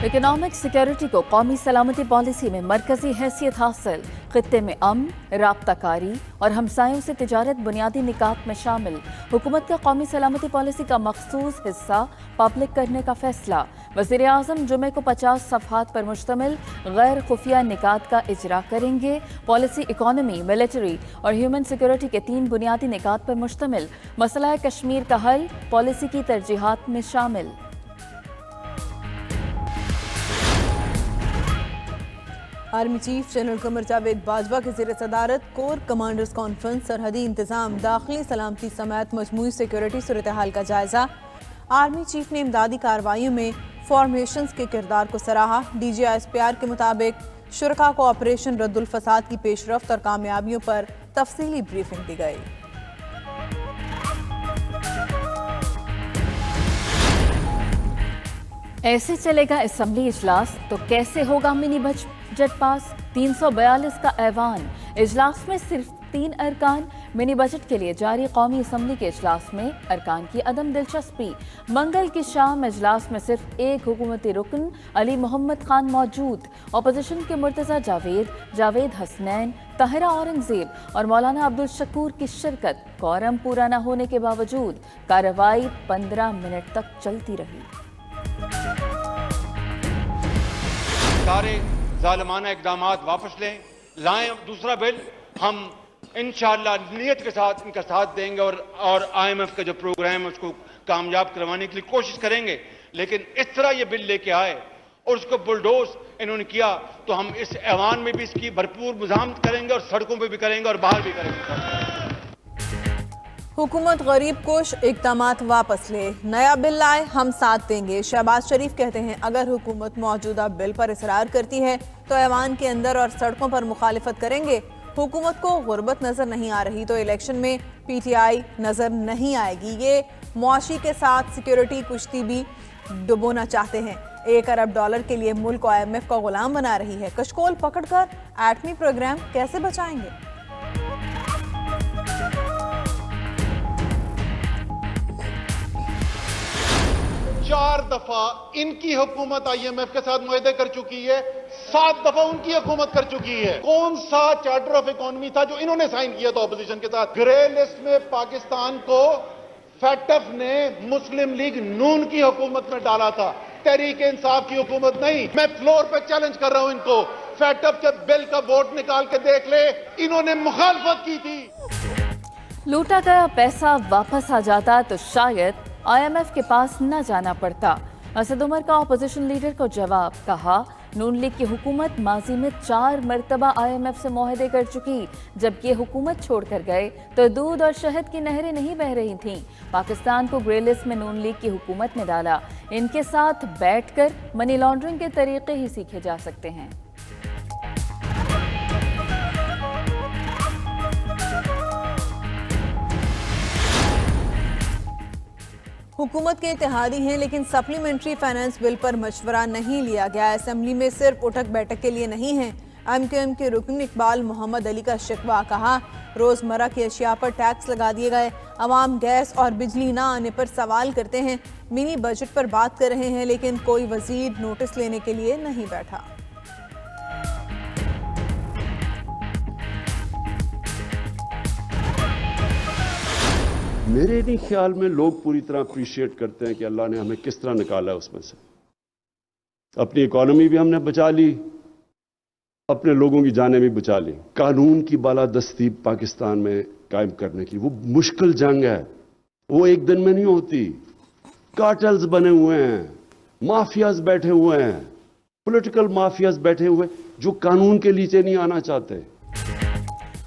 Economic security को कौमी सलामती पॉलिसी में मरकजी हैसियत हासिल, खित्ते में अमन, राब्ताकारी और हमसायों से तिजारत बुनियादी निकात में शामिल। हुकूमत का कौमी सलामती पॉलिसी का मखसूस हिस्सा पब्लिक करने का फैसला। वज़ीर आज़म जुमे को 50 सफ़हात पर मुश्तमिल गैर खुफिया निकात का इजरा करेंगे। पॉलिसी इकॉनमी, मिलिट्री और ह्यूमन सिक्योरिटी के 3 बुनियादी निकात पर मुश्तमिल। मसला कश्मीर का हल पॉलिसी की तरजीहात में शामिल। Army chief general Qamar Javed Bajwa के ज़ेर सदारत कोर कमांडर्स कॉन्फ्रेंस सरहदी इंतजाम, दाखिली सलामती समेत मजमूई सिक्योरिटी सूरत हाल का जायजा। आर्मी चीफ ने इमदादी कार्रवाइयों में फॉर्मेशंस के किरदार को सराहा। DGISPR के मुताबिक शुरका को ऑपरेशन रद्दुल फसाद की पेशरफ्त और कामयाबियों पर तफसीली ब्रीफिंग दी गई। ऐसे चलेगा असम्बली इजलास तो कैसे होगा मिनी बजट पास? 342 का ऐवान। इजलास में सिर्फ 3 अरकान। मिनी बजट के लिए जारी कौमी असम्बली के इजलास में अरकान की अदम दिलचस्पी। मंगल की शाम इजलास में सिर्फ एक हुकूमती रुकन अली मोहम्मद खान मौजूद। अपोजिशन के मुर्तज़ा जावेद, जावेद हसनैन, ताहिरा औरंगजेब और मौलाना अब्दुल शकूर की शिरकत। कोरम पूरा न होने के बावजूद कार्रवाई 15 मिनट तक चलती रही। सारे जालिमाना इक़दामात वापस लें, लाएं दूसरा बिल। हम इंशाअल्लाह नियत के साथ इनका साथ देंगे और IMF का जो प्रोग्राम है उसको कामयाब करवाने के लिए कोशिश करेंगे। लेकिन इस तरह ये बिल लेके आए और उसको बुलडोज इन्होंने किया तो हम इस ऐवान में भी इसकी भरपूर मुज़ाहमत करेंगे और सड़कों पे भी करेंगे और बाहर भी करेंगे। हुकूमत गरीब कोश इक़दामात वापस ले, नया बिल लाए, हम साथ देंगे। शहबाज शरीफ कहते हैं अगर हुकूमत मौजूदा बिल पर इसरार करती है तो ऐवान के अंदर और सड़कों पर मुखालिफत करेंगे। हुकूमत को गुर्बत नजर नहीं आ रही तो इलेक्शन में PTI नजर नहीं आएगी। ये मुआशी के साथ सिक्योरिटी कुश्ती भी डुबोना चाहते हैं। $1 अरब के लिए मुल्क को IMF का गुलाम बना रही है। कशकोल पकड़कर एटमी प्रोग्राम कैसे बचाएंगे? 4 दफा इनकी हुकूमत IMF के साथ मुआहदे कर चुकी है, 7 दफा उनकी हुकूमत कर चुकी है। कौन सा चार्टर ऑफ इकोनॉमी था जो इन्होंने साइन किया था ऑपोजिशन के साथ? ग्रे लिस्ट में पाकिस्तान को FATF ने मुस्लिम लीग नून की हुकूमत में डाला था, तहरीक इंसाफ की हुकूमत नहीं। मैं फ्लोर पे चैलेंज कर रहा हूं इनको, FATF के बिल का वोट निकाल के देख ले, इन्होंने मुखालफत की थी। लूटा गया पैसा वापस आ जाता तो शायद IMF के पास न जाना पड़ता। असद उमर का अपोजिशन लीडर को जवाब, कहा नून लीग की हुकूमत माजी में 4 मरतबा IMF से मुआहदे कर चुकी। जब ये हुकूमत छोड़ कर गए तो दूध और शहद की नहरें नहीं बह रही थीं। पाकिस्तान को ग्रे लिस्ट में नून लीग की हुकूमत ने डाला। इनके साथ बैठकर मनी लॉन्ड्रिंग के तरीके ही सीखे जा सकते हैं। हुकूमत के इत्तेहादी हैं लेकिन सप्लीमेंट्री फाइनेंस बिल पर मशवरा नहीं लिया गया। असेंबली में सिर्फ उठक बैठक के लिए नहीं है। MQM के रुकन इकबाल मोहम्मद अली का शिकवा, कहा रोजमर्रा की अशिया पर टैक्स लगा दिए गए। अवाम गैस और बिजली ना आने पर सवाल करते हैं। मिनी बजट पर बात कर रहे हैं लेकिन कोई वजीर नोटिस लेने के लिए नहीं बैठा। मेरे नहीं ख्याल में लोग पूरी तरह अप्रिशिएट करते हैं कि अल्लाह ने हमें किस तरह निकाला है उसमें से। अपनी इकोनॉमी भी हमने बचा ली, अपने लोगों की जानें भी बचा ली। कानून की बालादस्ती पाकिस्तान में कायम करने की वो मुश्किल जंग है, वो एक दिन में नहीं होती। कार्टेल्स बने हुए हैं, माफियाज बैठे हुए हैं, पॉलिटिकल माफियाज बैठे हुए जो कानून के नीचे नहीं आना चाहते।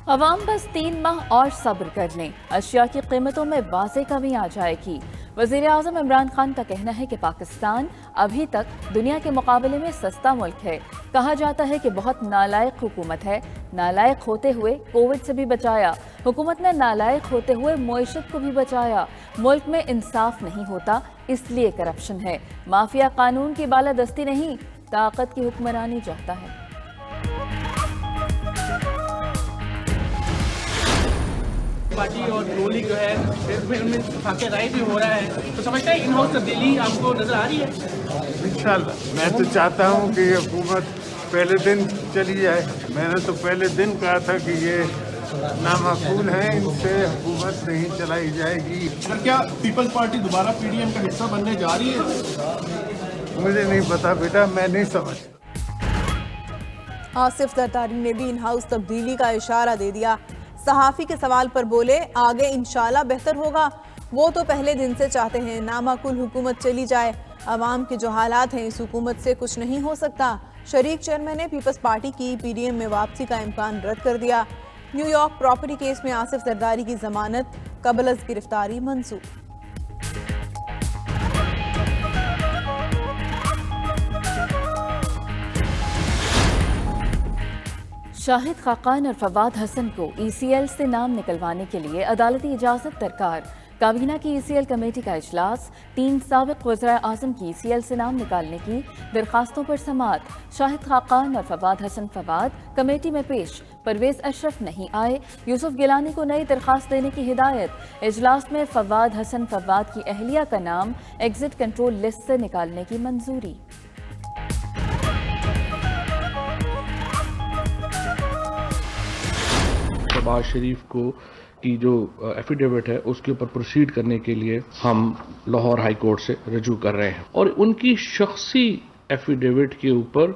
अवाम बस 3 माह और सब्र कर लें, अशिया की कीमतों में वाज़ेह कमी आ जाएगी। वज़ीर आज़म इमरान खान का कहना है कि पाकिस्तान अभी तक दुनिया के मुकाबले में सस्ता मुल्क है। कहा जाता है कि बहुत नालायक हुकूमत है, नालायक होते हुए कोविड से भी बचाया। हुकूमत ने नालायक होते हुए मईशत को भी बचाया। मुल्क में इंसाफ नहीं होता इसलिए करप्शन है। माफिया कानून की बालादस्ती नहीं, ताकत की हुक्मरानी चाहता है। पार्टी और रोली जो है उनमें खाके राय भी हो रहा है, तो समझते हैं इन हाउस तब्दीली आपको नजर आ रही है? इंशाल्लाह। मैं तो चाहता हूँ कि ये हुकूमत पहले दिन चली जाए। मैंने तो पहले दिन कहा था कि ये नामाकूल है, इनसे हुकूमत नहीं चलाई जाएगी। सर क्या पीपल्स पार्टी दोबारा पीडीएम का हिस्सा बनने जा रही है? मुझे नहीं पता बेटा, मैं नहीं समझ। आसिफ जरदारी ने भी इन हाउस तब्दीली का इशारा दे दिया। सहाफ़ी के सवाल पर बोले, आगे इंशाल्लाह बेहतर होगा। वो तो पहले दिन से चाहते हैं नामाकुल हुकूमत चली जाए। अवाम के जो हालात हैं, इस हुकूमत से कुछ नहीं हो सकता। शरीक चेयरमैन ने पीपल्स पार्टी की पीडीएम में वापसी का इम्कान रद्द कर दिया। न्यूयॉर्क प्रॉपर्टी केस में आसिफ जरदारी की जमानत कबल अज़ गिरफ्तारी मंसूख। शाहिद खाकान और फवाद हसन को ईसीएल से नाम निकलवाने के लिए अदालती इजाज़त दरकार। काबीना की ईसीएल कमेटी का इजलास 3 साबिक़ वज़राए आज़म की ईसीएल से नाम निकालने की दरखास्तों पर समाअत। शाहिद खाकान और फवाद हसन फवाद कमेटी में पेश, परवेज़ अशरफ नहीं आए। यूसुफ गिलानी को नई दरखास्त देने की हिदायत। इजलास में फवाद हसन फवाद की अहलिया का नाम एग्जिट कंट्रोल लिस्ट से निकालने की मंजूरी। शहबाज शरीफ को की जो एफिडेविट है उसके ऊपर प्रोसीड करने के लिए हम लाहौर हाई कोर्ट से रजू कर रहे हैं, और उनकी शख्सी एफिडेविट के ऊपर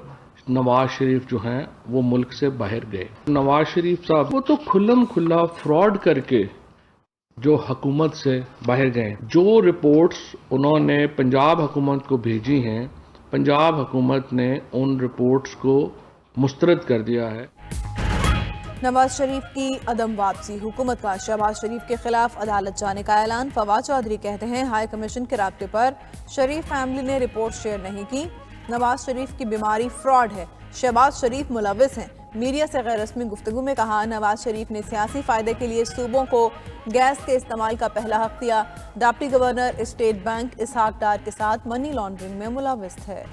नवाज शरीफ जो हैं वो मुल्क से बाहर गए। नवाज शरीफ साहब वो तो खुल्लम खुल्ला फ्रॉड करके जो हुकूमत से बाहर गए। जो रिपोर्ट्स उन्होंने पंजाब हुकूमत को भेजी हैं, पंजाब हुकूमत ने उन रिपोर्ट्स को मुस्तरद कर दिया है। नवाज शरीफ की अदम वापसी, हुकूमत का शहबाज शरीफ के खिलाफ अदालत जाने का ऐलान। फवाद चौधरी कहते हैं हाई कमीशन के राब्ते पर शरीफ फैमिली ने रिपोर्ट शेयर नहीं की। नवाज शरीफ की बीमारी फ्रॉड है, शहबाज शरीफ मुलविस हैं। मीडिया से गैर रस्मी गुफ्तगू में कहा, नवाज शरीफ ने सियासी फ़ायदे के लिए सूबों को गैस के इस्तेमाल का पहला हक दिया। डिप्टी गवर्नर स्टेट बैंक इसहाक डार के साथ मनी लॉन्ड्रिंग में मुलविस है।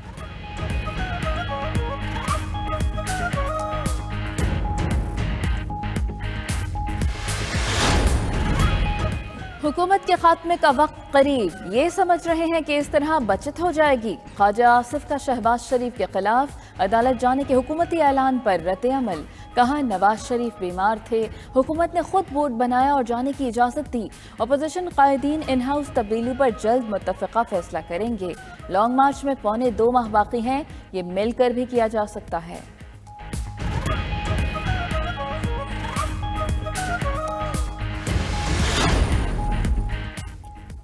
हुकूमत के खात्मे का वक्त करीब, ये समझ रहे हैं कि इस तरह बचत हो जाएगी। ख्वाजा आसिफ का शहबाज शरीफ के खिलाफ अदालत जाने के हुकूमती ऐलान पर रद्द अमल। कहा, नवाज शरीफ बीमार थे, हुकूमत ने खुद बोर्ड बनाया और जाने की इजाज़त दी। अपोजिशन कायदीन इन हाउस तब्दीली पर जल्द मुत्तफ़िक़ा फैसला करेंगे। लॉन्ग मार्च में 2.25 माह बाकी हैं, ये मिलकर भी किया जा सकता है।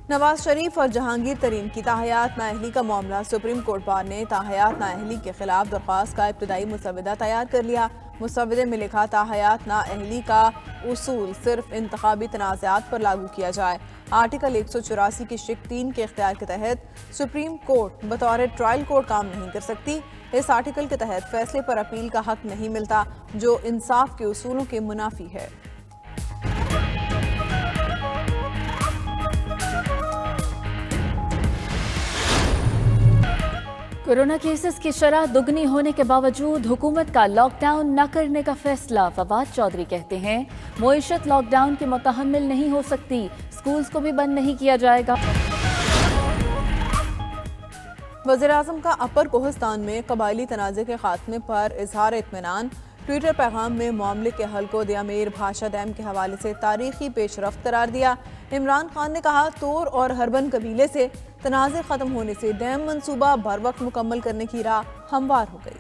नवाज शरीफ और जहांगीर तरीन की ताहयात नाअहली का मामला, सुप्रीम कोर्ट बार ने ताहयात नाअहली के खिलाफ दरख्वास्त का इब्तदाई मुसवदा तैयार कर लिया। मुसवदे में लिखा, ताहयात नाअहली का उसूल सिर्फ इंतखाबी तनाज़ात पर लागू किया जाए। आर्टिकल 184 की शिक 3 के इख्तियार के तहत सुप्रीम कोर्ट बतौर ट्रायल कोर्ट काम नहीं कर सकती। इस आर्टिकल के तहत फैसले पर अपील का हक नहीं मिलता, जो इंसाफ के उसूलों के मुनाफी है। कोरोना केसेस की शरह दुगनी होने के बावजूद हुकूमत का लॉकडाउन न करने का फैसला। फवाद चौधरी कहते हैं, मईशत लॉकडाउन के मुतहम्मिल नहीं हो सकती, स्कूल्स को भी बंद नहीं किया जाएगा। वज़ीर-ए-आज़म का अपर कोहिस्तान में कबायली तनाज़े के खात्मे पर इजहार इत्मीनान। ट्विटर पैगाम में मामले के हल को दियामेर भाषा डैम के हवाले से तारीखी पेशरफ्त करार दिया। इमरान खान ने कहा, तोर और हरबन कबीले से तनाज़े ख़त्म होने से डैम मंसूबा बर वक्त मुकम्मल करने की राह हमवार हो गई।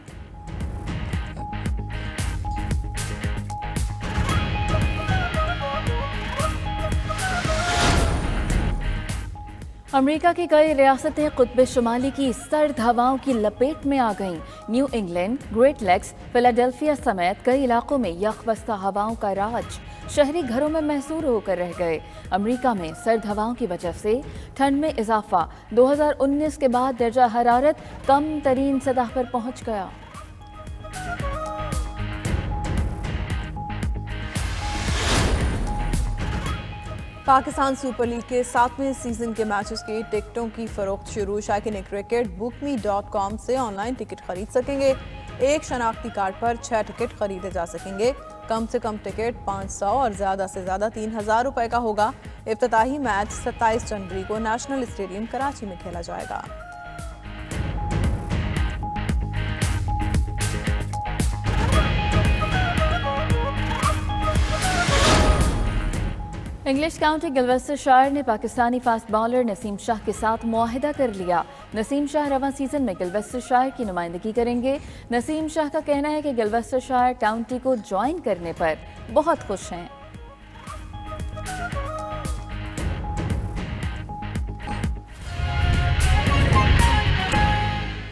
अमेरिका की कई रियासतें कुतुब शुमाली की सर्द हवाओं की लपेट में आ गईं। New England, Great Lakes, Philadelphia समेत कई इलाकों में यकबस्ता हवाओं का राज। शहरी घरों में महसूर होकर रह गए। अमेरिका में सर्द हवाओं की वजह से ठंड में इजाफा। 2019 के बाद दर्जा हरारत कम तरीन सतह पर पहुंच गया। पाकिस्तान सुपर लीग के 7वें सीजन के मैचेस की टिकटों की फरोख्त शुरू। शायकीन क्रिकेट bookme.com से ऑनलाइन टिकट खरीद सकेंगे। एक शनाख्ती कार्ड पर 6 टिकट खरीदे जा सकेंगे। कम से कम टिकट 500 और ज़्यादा से ज़्यादा 3000 रुपए का होगा। इफ्तिताही मैच 27 जनवरी को नेशनल स्टेडियम कराची में खेला जाएगा। इंग्लिश काउंटी गिलवेस्टरशायर ने पाकिस्तानी फास्ट बॉलर नसीम शाह के साथ मुआहिदा कर लिया। नसीम शाह रवां सीजन में गिलवेस्टरशायर की नुमाइंदगी करेंगे। नसीम शाह का कहना है कि गिलवेस्टरशायर काउंटी को ज्वाइन करने पर बहुत खुश हैं।